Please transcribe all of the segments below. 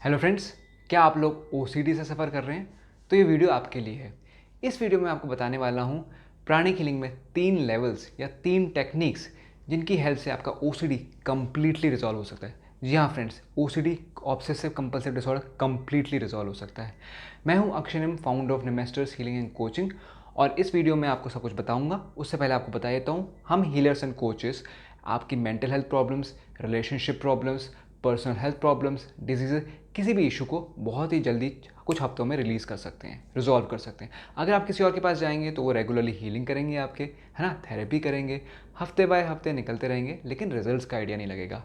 Hello friends, क्या आप लोग ओसीडी से सफ़र कर रहे हैं? तो ये वीडियो आपके लिए है। इस वीडियो में आपको बताने वाला हूँ प्राणिक हीलिंग में 3 लेवल्स या 3 टेक्निक्स जिनकी हेल्प से आपका ओसीडी कम्प्लीटली रिजॉल्व हो सकता है। जी हाँ friends, OCD obsessive compulsive disorder completely resolve हो सकता है। मैं हूँ Akshayam, founder of Namesters healing and coaching, और इस वीडियो में आपको सब कुछ बताऊंगा। उससे पहले आपको बता देता हूँ, हम हीलर्स एंड कोचेस आपकी mental health problems, relationship problems, personal health problems, disease, किसी भी इशू को बहुत ही जल्दी कुछ हफ्तों में रिलीज़ कर सकते हैं, रिजॉल्व कर सकते हैं। अगर आप किसी और के पास जाएंगे तो वो रेगुलरली हीलिंग करेंगे आपके, है ना, थेरेपी करेंगे, हफ्ते बाय हफ्ते निकलते रहेंगे, लेकिन रिजल्ट्स का आइडिया नहीं लगेगा,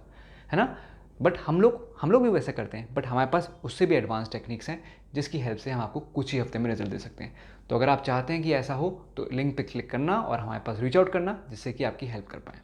है ना। बट हम लोग भी वैसे करते हैं, बट हमारे पास उससे भी एडवांस टेक्निक्स हैं जिसकी हेल्प से हम आपको कुछ ही हफ्ते में रिजल्ट दे सकते हैं। तो अगर आप चाहते हैं कि ऐसा हो तो लिंक पे क्लिक करना और हमारे पास रीच आउट करना, जिससे कि आपकी हेल्प कर पाएँ।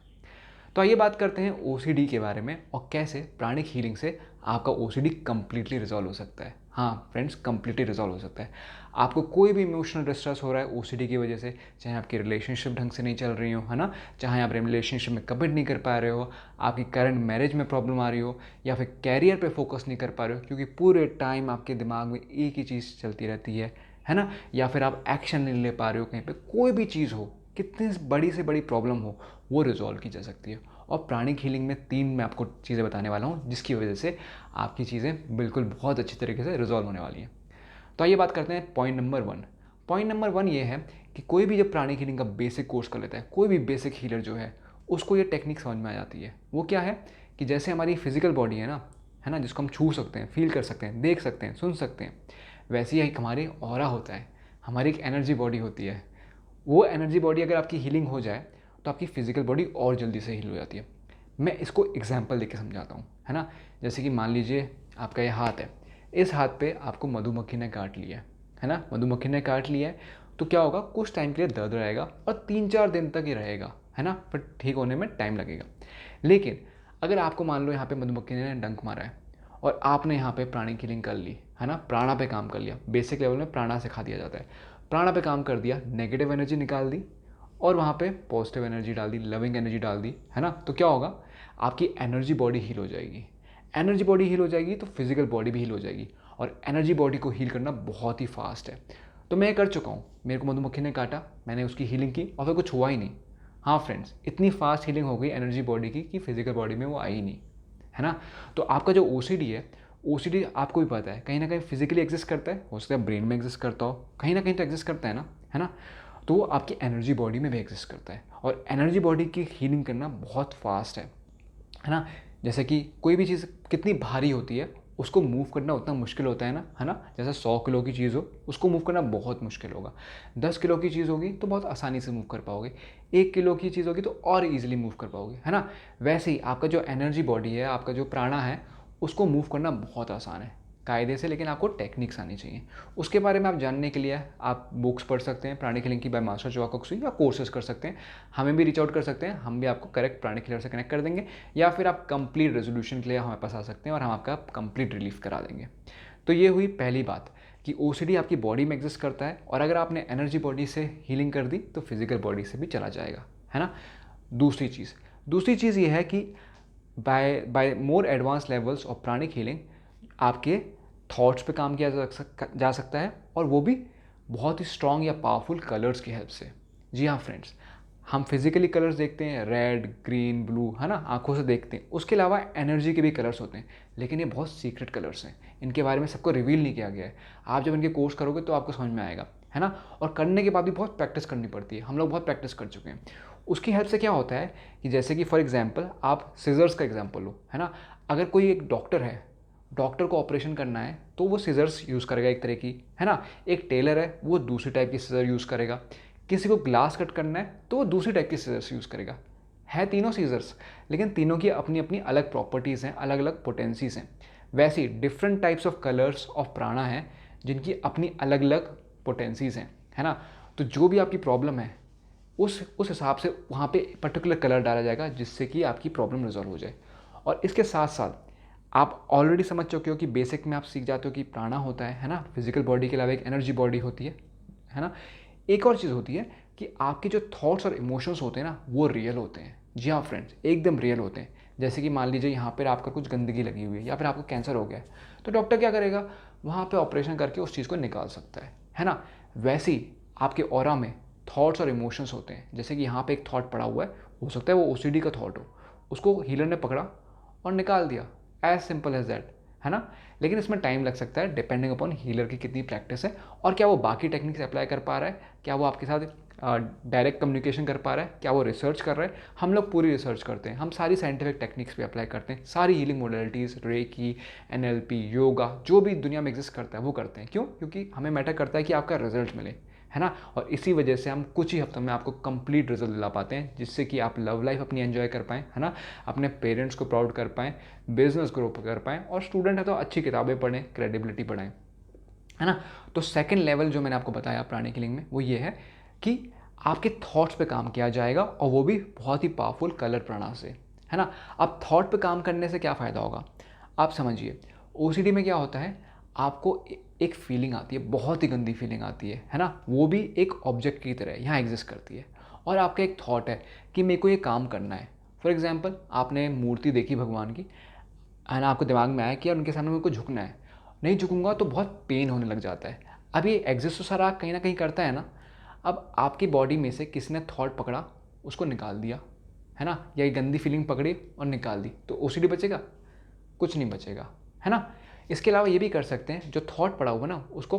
तो आइए बात करते हैं ओसीडी के बारे में और कैसे प्राणिक हीलिंग से आपका ओसीडी कम्प्लीटली रिजॉल्व हो सकता है। हाँ फ्रेंड्स, कम्प्लीटली रिजॉल्व हो सकता है। आपको कोई भी इमोशनल डिस्ट्रेस हो रहा है ओसीडी की वजह से, चाहे आपकी रिलेशनशिप ढंग से नहीं चल रही हो, है ना, चाहे आप रिलेशनशिप में कमिट नहीं कर पा रहे हो, आपकी करंट मैरिज में प्रॉब्लम आ रही हो, या फिर कैरियर पे फोकस नहीं कर पा रहे हो क्योंकि पूरे टाइम आपके दिमाग में एक ही चीज़ चलती रहती है ना, या फिर आप एक्शन नहीं ले पा रहे हो कहीं पे, कोई भी चीज़ हो, कितनी बड़ी से बड़ी प्रॉब्लम हो, वो रिजॉल्व की जा सकती है। और प्राणिक हीलिंग में 3 मैं आपको चीज़ें बताने वाला हूँ जिसकी वजह से आपकी चीज़ें बिल्कुल बहुत अच्छी तरीके से रिजॉल्व होने वाली हैं। तो आइए बात करते हैं पॉइंट नंबर 1। पॉइंट नंबर 1 ये है कि कोई भी जब प्राणिक हीलिंग का बेसिक कोर्स कर लेता है, कोई भी बेसिक हीलर जो है, उसको ये टेक्निक समझ में आ जाती है। वो क्या है कि जैसे हमारी फिजिकल बॉडी है ना, जिसको हम छू सकते हैं, फील कर सकते हैं, देख सकते हैं, सुन सकते हैं, वैसे ही एक हमारी ऑरा होता है, हमारी एक एनर्जी बॉडी होती है। वो एनर्जी बॉडी अगर आपकी हीलिंग हो जाए तो आपकी फिजिकल बॉडी और जल्दी से हील हो जाती है। मैं इसको एग्जाम्पल देके समझाता हूँ, है ना। जैसे कि मान लीजिए आपका ये हाथ है, इस हाथ पे आपको मधुमक्खी ने काट लिया है ना, मधुमक्खी ने काट लिया है, तो क्या होगा, कुछ टाइम के लिए दर्द रहेगा और 3-4 दिन तक ही रहेगा, है ना, पर ठीक होने में टाइम लगेगा। लेकिन अगर आपको मान लो यहाँ पे मधुमक्खी ने डंक मारा है और आपने यहाँ पे प्राणिक हीलिंग कर ली, है ना, प्राणा पे काम कर लिया, बेसिक लेवल में प्राणा सिखा दिया जाता है, प्राणा पे काम कर दिया, नेगेटिव एनर्जी निकाल दी और वहाँ पे पॉजिटिव एनर्जी डाल दी, लविंग एनर्जी डाल दी, है ना, तो क्या होगा, आपकी एनर्जी बॉडी हील हो जाएगी। एनर्जी बॉडी हील हो जाएगी तो फिजिकल बॉडी भी हील हो जाएगी, और एनर्जी बॉडी को हील करना बहुत ही फास्ट है। तो मैं कर चुका हूँ, मेरे को मधुमक्खी ने काटा, मैंने उसकी हीलिंग की और फिर कुछ हुआ ही नहीं। हाँ फ्रेंड्स, इतनी फास्ट हीलिंग हो गई एनर्जी बॉडी की कि फिजिकल बॉडी में वो आई ही नहीं, है ना। तो आपका जो ओसीडी है, ओसीडी आपको भी पता है कहीं ना कहीं फिजिकली एग्जिस्ट करता है, हो सकता है ब्रेन में एग्जिस्ट करता हो, कहीं ना कहीं तो एग्जिस्ट करता है ना, है ना। तो वो आपकी एनर्जी बॉडी में भी एग्जिस्ट करता है, और एनर्जी बॉडी की हीलिंग करना बहुत फास्ट है ना। जैसे कि कोई भी चीज़ कितनी भारी होती है, उसको मूव करना उतना मुश्किल होता है ना। जैसे 100 किलो की चीज़ हो, उसको मूव करना बहुत मुश्किल होगा। 10 किलो की चीज़ होगी तो बहुत आसानी से मूव कर पाओगे, 1 किलो की चीज़ होगी तो और ईजिली मूव कर पाओगे, है ना। वैसे ही आपका जो एनर्जी बॉडी है, आपका जो प्राणा है, उसको मूव करना बहुत आसान है कायदे से, लेकिन आपको टेक्निक्स आनी चाहिए। उसके बारे में आप जानने के लिए आप बुक्स पढ़ सकते हैं, प्राणिक हीलिंग की बाय मास्टर जोआकोक्सु, या कोर्सेज कर सकते हैं, हमें भी रीच आउट कर सकते हैं, हम भी आपको करेक्ट प्राणिक हीलर से कनेक्ट कर देंगे, या फिर आप कंप्लीट रेजोल्यूशन के लिए हमारे पास आ सकते हैं और हम आपका कंप्लीट रिलीफ करा देंगे। तो ये हुई पहली बात कि ओसीडी आपकी बॉडी में एग्जिस्ट करता है, और अगर आपने एनर्जी बॉडी से हीलिंग कर दी तो फिजिकल बॉडी से भी चला जाएगा, है ना। दूसरी चीज़ ये है कि by more advance levels of pranic healing आपके थॉट्स पे काम किया जा सकता है, और वो भी बहुत ही स्ट्रॉन्ग या पावरफुल कलर्स की हेल्प से। जी हाँ फ्रेंड्स, हम फिजिकली कलर्स देखते हैं, रेड, ग्रीन, ब्लू, है ना, आंखों से देखते हैं। उसके अलावा एनर्जी के भी कलर्स होते हैं, लेकिन ये बहुत सीक्रेट कलर्स हैं, इनके बारे में सबको रिवील नहीं किया गया है। आप जब इनके कोर्स करोगे तो आपको समझ में आएगा, है ना। और करने के बाद भी बहुत प्रैक्टिस करनी पड़ती है, हम लोग बहुत प्रैक्टिस कर चुके हैं। उसकी हेल्प से क्या होता है कि जैसे कि फॉर एग्जाम्पल आप सीजर्स का एग्जाम्पल लो, है ना। अगर कोई एक डॉक्टर है, डॉक्टर को ऑपरेशन करना है तो वो सीजर्स यूज़ करेगा एक तरह की, है ना। एक टेलर है, वो दूसरी टाइप की सीजर यूज़ करेगा। किसी को ग्लास कट करना है तो वो दूसरी टाइप की सीजर्स यूज़ करेगा। है तीनों सीजर्स, लेकिन तीनों की अपनी अपनी अलग प्रॉपर्टीज़ हैं, अलग अलग पोटेंसीज हैं। वैसे ही different types of colours of prana हैं जिनकी अपनी अलग अलग पोटेंसीज हैं, है ना। तो जो भी आपकी प्रॉब्लम है, उस हिसाब से वहाँ पे पर्टिकुलर कलर डाला जाएगा जिससे कि आपकी प्रॉब्लम रिजॉल्व हो जाए। और इसके साथ साथ आप ऑलरेडी समझ चुके हो कि बेसिक में आप सीख जाते हो कि प्राणा होता है ना, फिजिकल बॉडी के अलावा एक एनर्जी बॉडी होती है ना। एक और चीज़ होती है कि आपके जो थॉट्स और इमोशंस होते हैं ना, वो रियल होते हैं। जी हाँ फ्रेंड्स, एकदम रियल होते हैं। जैसे कि मान लीजिए यहाँ पर आपका कुछ गंदगी लगी हुई है या फिर आपको कैंसर हो गया है, तो डॉक्टर क्या करेगा, वहाँ पे ऑपरेशन करके उस चीज़ को निकाल सकता है ना। वैसे ही आपके ऑरा में थॉट्स और इमोशंस होते हैं। जैसे कि यहाँ पे एक थॉट पड़ा हुआ है, हो सकता है वो ओसीडी का थॉट हो, उसको हीलर ने पकड़ा और निकाल दिया, एज सिंपल एज दैट, है ना। लेकिन इसमें टाइम लग सकता है डिपेंडिंग अपॉन हीलर की कितनी प्रैक्टिस है और क्या वो बाकी टेक्निक्स अप्लाई कर पा रहा है, क्या वो आपके साथ डायरेक्ट कम्युनिकेशन कर पा रहा है, क्या वो रिसर्च कर रहा है। हम लोग पूरी रिसर्च करते हैं, हम सारी साइंटिफिक टेक्निक्स पे अप्लाई करते हैं, सारी healing modalities, recce, NLP, yoga, जो भी दुनिया में एग्जिस्ट करता है वो करते हैं। क्यों? क्योंकि हमें मैटर करता है कि आपका रिजल्ट मिले, है ना। और इसी वजह से हम कुछ ही हफ्तों में आपको कंप्लीट रिजल्ट दिला पाते हैं, जिससे कि आप लव लाइफ अपनी एंजॉय कर पाएँ, है ना, अपने पेरेंट्स को प्राउड कर पाएँ, बिजनेस ग्रो कर पाएँ, और स्टूडेंट है तो अच्छी किताबें पढ़ें, क्रेडिबिलिटी बढ़ाएँ, है ना। तो सेकंड लेवल जो मैंने आपको बताया प्राणिक हीलिंग में, वो ये है कि आपके थॉट्स पे काम किया जाएगा, और वो भी बहुत ही पावरफुल कलर प्राणा से, है ना। अब थॉट पे काम करने से क्या फ़ायदा होगा, आप समझिए। ओसीडी में क्या होता है, आपको एक फीलिंग आती है, बहुत ही गंदी फीलिंग आती है ना, वो भी एक ऑब्जेक्ट की तरह यहाँ एग्जिस्ट करती है, और आपका एक थॉट है कि मेरे को ये काम करना है। फॉर एग्जाम्पल, आपने मूर्ति देखी भगवान की, है ना, आपको दिमाग में आया कि यार उनके सामने मेरे को झुकना है, नहीं झुकूंगा तो बहुत पेन होने लग जाता है। अब ये एग्जिस्ट तो सारा कहीं ना कहीं करता है ना। अब आपकी बॉडी में से किसी ने थॉट पकड़ा, उसको निकाल दिया, है ना, या ये गंदी फीलिंग पकड़ी और निकाल दी, तो ओसीडी बचेगा? कुछ नहीं बचेगा, है ना। इसके अलावा ये भी कर सकते हैं, जो थॉट पड़ा हुआ ना उसको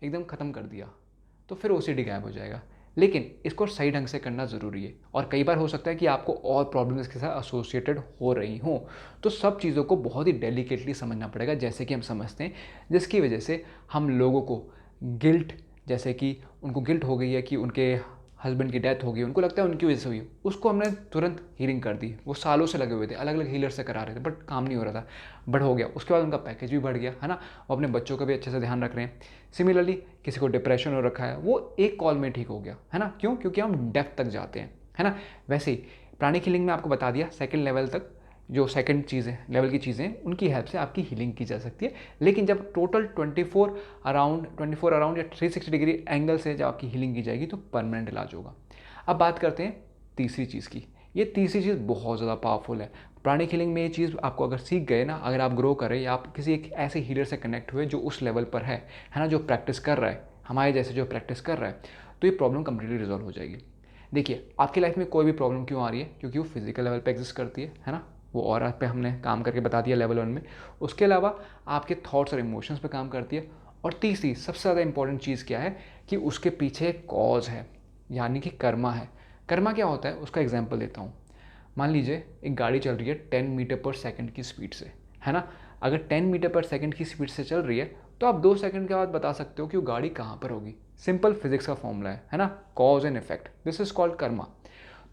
एकदम ख़त्म कर दिया, तो फिर ओसीडी गायब हो जाएगा। लेकिन इसको सही ढंग से करना ज़रूरी है, और कई बार हो सकता है कि आपको और प्रॉब्लम इसके साथ एसोसिएटेड हो रही हों, तो सब चीज़ों को बहुत ही डेलिकेटली समझना पड़ेगा, जैसे कि हम समझते हैं, जिसकी वजह से हम लोगों को गिल्ट, जैसे कि उनको गिल्ट हो गई है कि उनके हस्बैंड की डेथ हो गई, उनको लगता है उनकी वजह से हुई, उसको हमने तुरंत हीलिंग कर दी। वो सालों से लगे हुए थे, अलग अलग हीलर से करा रहे थे, बट काम नहीं हो रहा था, बट हो गया। उसके बाद उनका पैकेज भी बढ़ गया, है ना, वो अपने बच्चों का भी अच्छे से ध्यान रख रहे हैं। सिमिलरली किसी को डिप्रेशन हो रखा है, वो एक कॉल में ठीक हो गया, है ना। क्यों? क्योंकि हम डेप्थ तक जाते हैं, है ना। वैसे ही प्राणिक हीलिंग में आपको बता दिया, सेकेंड लेवल तक जो सेकंड चीज़ें, लेवल की चीज़ें, उनकी हेल्प से आपकी हीलिंग की जा सकती है। लेकिन जब टोटल 24 अराउंड या 360 डिग्री एंगल से जब आपकी हीलिंग की जाएगी, तो परमानेंट इलाज होगा। अब बात करते हैं तीसरी चीज़ की। ये तीसरी चीज़ बहुत ज़्यादा पावरफुल है। प्राणिक हीलिंग में ये चीज़ आपको अगर सीख गए ना, अगर आप ग्रो करें, या आप किसी एक ऐसे हीलर से कनेक्ट हुए जो उस लेवल पर है ना, जो प्रैक्टिस कर रहा है, हमारे जैसे जो प्रैक्टिस कर रहा है, तो ये प्रॉब्लम कंप्लीटली रिजॉल्व हो जाएगी। देखिए, आपकी लाइफ में कोई भी प्रॉब्लम क्यों आ रही है, क्योंकि वो फिजिकल लेवल पे एग्जिस्ट करती है ना। वो ऑरा पे हमने काम करके बता दिया लेवल 1 में। उसके अलावा आपके थॉट्स और इमोशंस पे काम करती है। और तीसरी सबसे ज़्यादा इंपॉर्टेंट चीज़ क्या है कि उसके पीछे एक कॉज है, यानी कि कर्मा है। कर्मा क्या होता है, उसका एग्जाम्पल देता हूँ। मान लीजिए एक गाड़ी चल रही है 10 मीटर पर सेकंड की स्पीड से, है ना। अगर 10 मीटर पर सेकंड की स्पीड से चल रही है, तो आप 2 सेकंड के बाद बता सकते हो कि वो गाड़ी कहाँ पर होगी। सिंपल फिजिक्स का फॉर्मूला है ना, cause and effect, this is called Karma.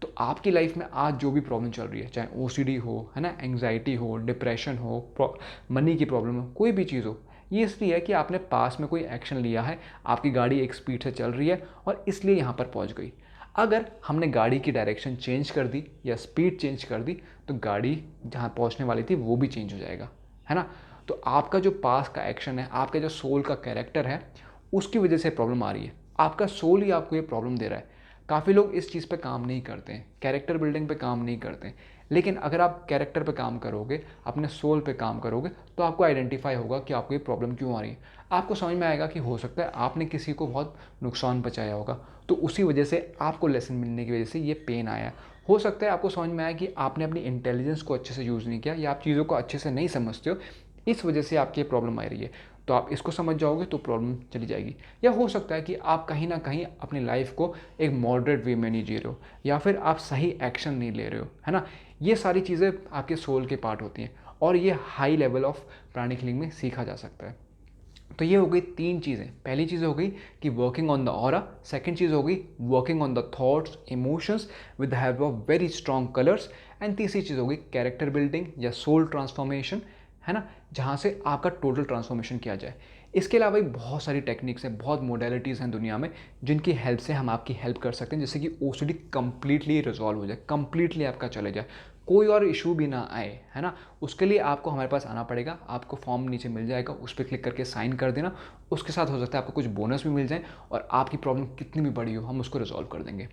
तो आपकी लाइफ में आज जो भी प्रॉब्लम चल रही है, चाहे ओसीडी हो, है ना, एंग्जाइटी हो, डिप्रेशन हो, मनी की प्रॉब्लम हो, कोई भी चीज़ हो, ये इसलिए है कि आपने पास में कोई एक्शन लिया है, आपकी गाड़ी एक स्पीड से चल रही है और इसलिए यहाँ पर पहुँच गई। अगर हमने गाड़ी की डायरेक्शन चेंज कर दी या स्पीड चेंज कर दी, तो गाड़ी जहाँ पहुँचने वाली थी वो भी चेंज हो जाएगा, है ना। तो आपका जो पास का एक्शन है, आपके जो सोल का कैरेक्टर है, उसकी वजह से प्रॉब्लम आ रही है। आपका सोल ही आपको ये प्रॉब्लम दे रहा है। काफ़ी लोग इस चीज़ पे काम नहीं करते हैं, कैरेक्टर बिल्डिंग पे काम नहीं करते हैं। लेकिन अगर आप कैरेक्टर पे काम करोगे, अपने सोल पे काम करोगे, तो आपको आइडेंटिफाई होगा कि आपको ये प्रॉब्लम क्यों आ रही है। आपको समझ में आएगा कि हो सकता है आपने किसी को बहुत नुकसान पहुंचाया होगा, तो उसी वजह से आपको लेसन मिलने की वजह से ये पेन आया। हो सकता है आपको समझ में आया कि आपने अपनी इंटेलिजेंस को अच्छे से यूज़ नहीं किया, या आप चीज़ों को अच्छे से नहीं समझते हो, इस वजह से आपकी प्रॉब्लम आ रही है। तो आप इसको समझ जाओगे तो प्रॉब्लम चली जाएगी। या हो सकता है कि आप कहीं ना कहीं अपनी लाइफ को एक मॉडरेट वे में नहीं जी रहे हो, या फिर आप सही एक्शन नहीं ले रहे हो, है ना। ये सारी चीज़ें आपके सोल के पार्ट होती हैं, और ये high level of pranic healing में सीखा जा सकता है। तो ये हो गई 3 चीज़ें। पहली चीज़ हो गई कि working on the aura, second चीज़ हो गई working on the thoughts, emotions with the help of very strong colours, and तीसरी चीज़ हो गई कैरेक्टर बिल्डिंग या सोल ट्रांसफॉर्मेशन, है ना, जहाँ से आपका टोटल ट्रांसफॉर्मेशन किया जाए। इसके अलावा भी बहुत सारी टेक्निक्स हैं, बहुत मोडेलिटीज़ हैं दुनिया में, जिनकी हेल्प से हम आपकी हेल्प कर सकते हैं, जिससे कि ओसीडी कंप्लीटली रिजॉल्व हो जाए, कंप्लीटली आपका चले जाए, कोई और इशू भी ना आए, है ना। उसके लिए आपको हमारे पास आना पड़ेगा। आपको फॉर्म नीचे मिल जाएगा, उस पर क्लिक करके साइन कर देना। उसके साथ हो सकता है आपको कुछ बोनस भी मिल जाए, और आपकी प्रॉब्लम कितनी भी बड़ी हो, हम उसको रिजॉल्व कर देंगे।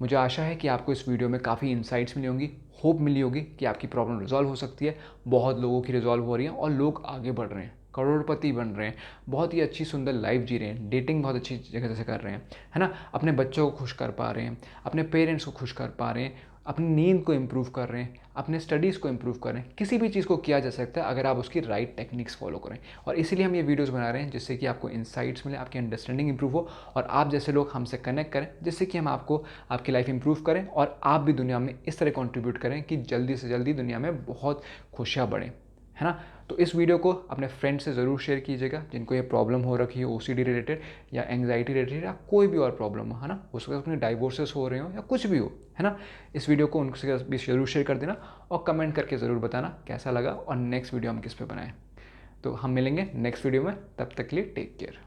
मुझे आशा है कि आपको इस वीडियो में काफ़ी इंसाइट्स मिली होंगी, होप मिली होगी कि आपकी प्रॉब्लम रिजॉल्व हो सकती है। बहुत लोगों की रिजॉल्व हो रही है और लोग आगे बढ़ रहे हैं, करोड़पति बन रहे हैं, बहुत ही अच्छी सुंदर लाइफ जी रहे हैं, डेटिंग बहुत अच्छी जगह से कर रहे हैं, है ना, अपने बच्चों को खुश कर पा रहे हैं, अपने पेरेंट्स को खुश कर पा रहे हैं, अपनी नींद को इम्प्रूव कर रहे हैं, अपने स्टडीज़ को इम्प्रूव कर रहे हैं। किसी भी चीज़ को किया जा सकता है अगर आप उसकी राइट टेक्निक्स फॉलो करें। और इसीलिए हम ये वीडियोस बना रहे हैं जिससे कि आपको इंसाइट्स मिले, आपकी अंडरस्टैंडिंग इंप्रूव हो और आप जैसे लोग हमसे कनेक्ट करें, जिससे कि हम आपको आपकी लाइफ इंप्रूव करें और आप भी दुनिया में इस तरह कंट्रीब्यूट करें कि जल्दी से जल्दी दुनिया में बहुत खुशियाँ बढ़ें, है ना। तो इस वीडियो को अपने फ्रेंड से ज़रूर शेयर कीजिएगा जिनको ये प्रॉब्लम हो रखी है, ओसीडी रिलेटेड या एंग्जाइटी रिलेटेड या कोई भी और प्रॉब्लम हो, है ना। हो सकता है अपने डाइवोर्सेस हो रहे हो या कुछ भी हो, है ना। इस वीडियो को उनसे भी ज़रूर शेयर कर देना और कमेंट करके ज़रूर बताना कैसा लगा और नेक्स्ट वीडियो हम किस पे बनाएं। तो हम मिलेंगे नेक्स्ट वीडियो में, तब तक के लिए टेक केयर।